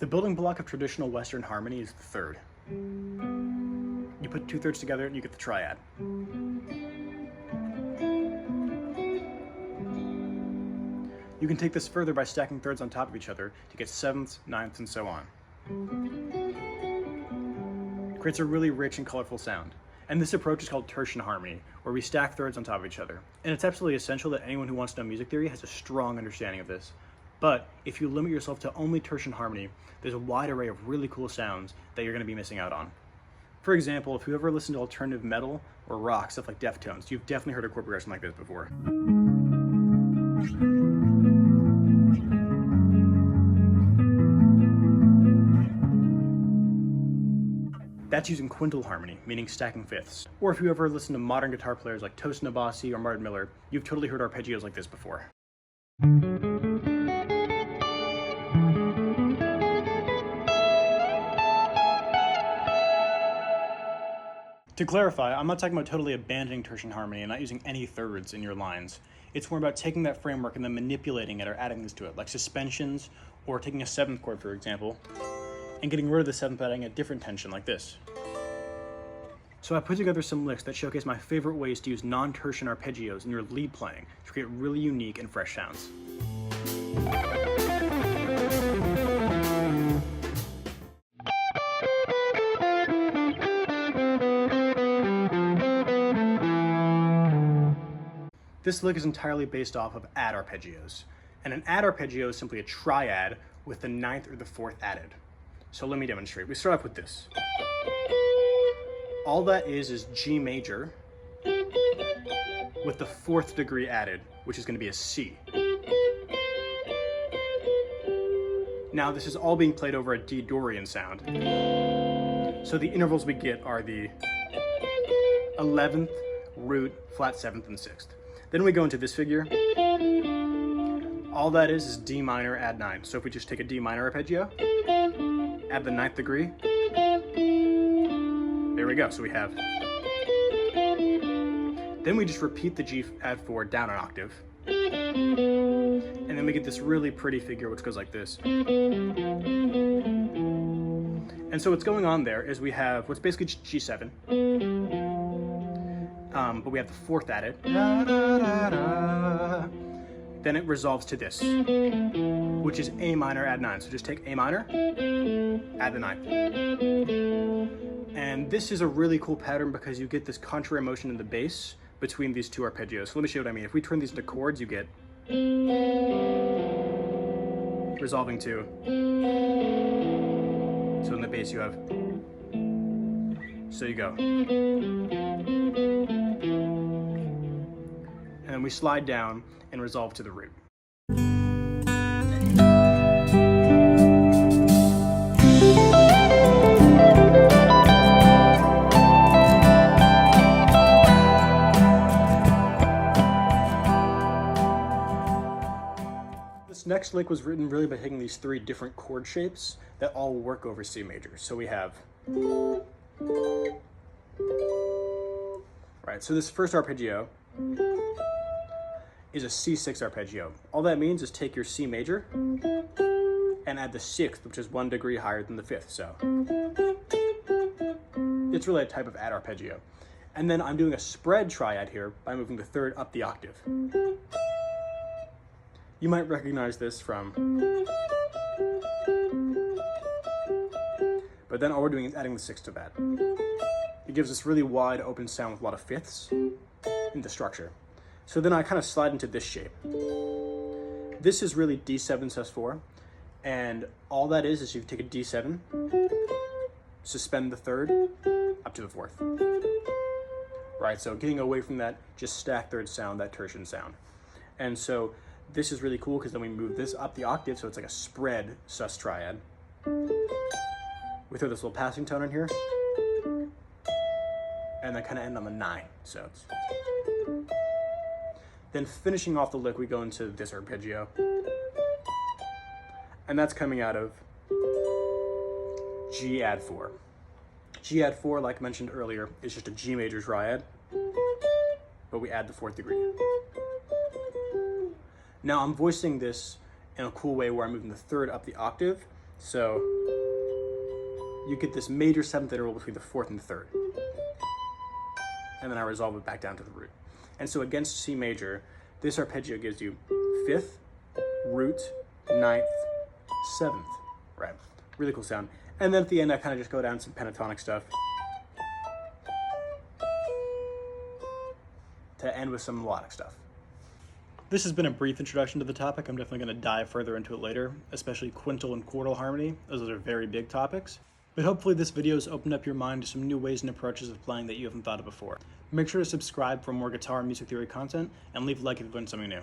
The building block of traditional Western harmony is the third. You put two thirds together and you get the triad. You can take this further by stacking thirds on top of each other to get sevenths, ninths, and so on. It creates a really rich and colorful sound. And this approach is called tertian harmony, where we stack thirds on top of each other. And it's absolutely essential that anyone who wants to know music theory has a strong understanding of this. But if you limit yourself to only tertian harmony, there's a wide array of really cool sounds that you're going to be missing out on. For example, if you ever listen to alternative metal or rock, stuff like Deftones, you've definitely heard a chord progression like this before. That's using quintal harmony, meaning stacking fifths. Or if you ever listen to modern guitar players like Tosin Abasi or Martin Miller, you've totally heard arpeggios like this before. To clarify, I'm not talking about totally abandoning tertian harmony and not using any thirds in your lines. It's more about taking that framework and then manipulating it or adding things to it, like suspensions, or taking a seventh chord, for example, and getting rid of the seventh by adding a different tension like this. So I put together some licks that showcase my favorite ways to use non-tertian arpeggios in your lead playing to create really unique and fresh sounds. This lick is entirely based off of add arpeggios. And an add arpeggio is simply a triad with the ninth or the fourth added. So let me demonstrate. We start off with this. All that is G major with the fourth degree added, which is going to be a C. Now this is all being played over a D Dorian sound. So the intervals we get are the 11th, root, flat 7th, and 6th. Then we go into this figure. All that is D minor, add 9. So if we just take a D minor arpeggio, add the 9th degree, there we go, so we have. Then we just repeat the G add 4 down an octave. And then we get this really pretty figure which goes like this. And so what's going on there is we have what's basically G7. But we have the fourth added. Then it resolves to this, which is A minor, add 9. So just take A minor, add the 9th. And this is a really cool pattern because you get this contrary motion in the bass between these two arpeggios. So let me show you what I mean. If we turn these into chords, you get resolving to. So in the bass you have. So you go. And then we slide down and resolve to the root. This next lick was written really by taking these three different chord shapes that all work over C major. So we have, right, so this first arpeggio is a C6 arpeggio. All that means is take your C major and add the 6th, which is 1 degree higher than the 5th. So it's really a type of add arpeggio. And then I'm doing a spread triad here by moving the 3rd up the octave. You might recognize this from, but then all we're doing is adding the 6th to that. It gives this really wide open sound with a lot of fifths in the structure. So then I kind of slide into this shape. This is really D7 sus4, and all that is you take a D7, suspend the 3rd, up to the 4th. Right, so getting away from that just stack 3rd sound, that tertian sound. And so this is really cool because then we move this up the octave, so it's like a spread sus triad. We throw this little passing tone in here, and then kind of end on the 9. So it's. Then finishing off the lick, we go into this arpeggio. And that's coming out of G add 4. G add 4, like mentioned earlier, is just a G major triad, but we add the 4th degree. Now I'm voicing this in a cool way where I'm moving the 3rd up the octave, So you get this major seventh interval between the fourth and the third. And then I resolve it back down to the root. And so against C major, this arpeggio gives you fifth, root, ninth, seventh, right? Really cool sound. And then at the end, I kind of just go down some pentatonic stuff to end with some melodic stuff. This has been a brief introduction to the topic. I'm definitely going to dive further into it later, especially quintal and quartal harmony. Those are very big topics. But hopefully this video has opened up your mind to some new ways and approaches of playing that you haven't thought of before. Make sure to subscribe for more guitar and music theory content, and leave a like if you've learned something new.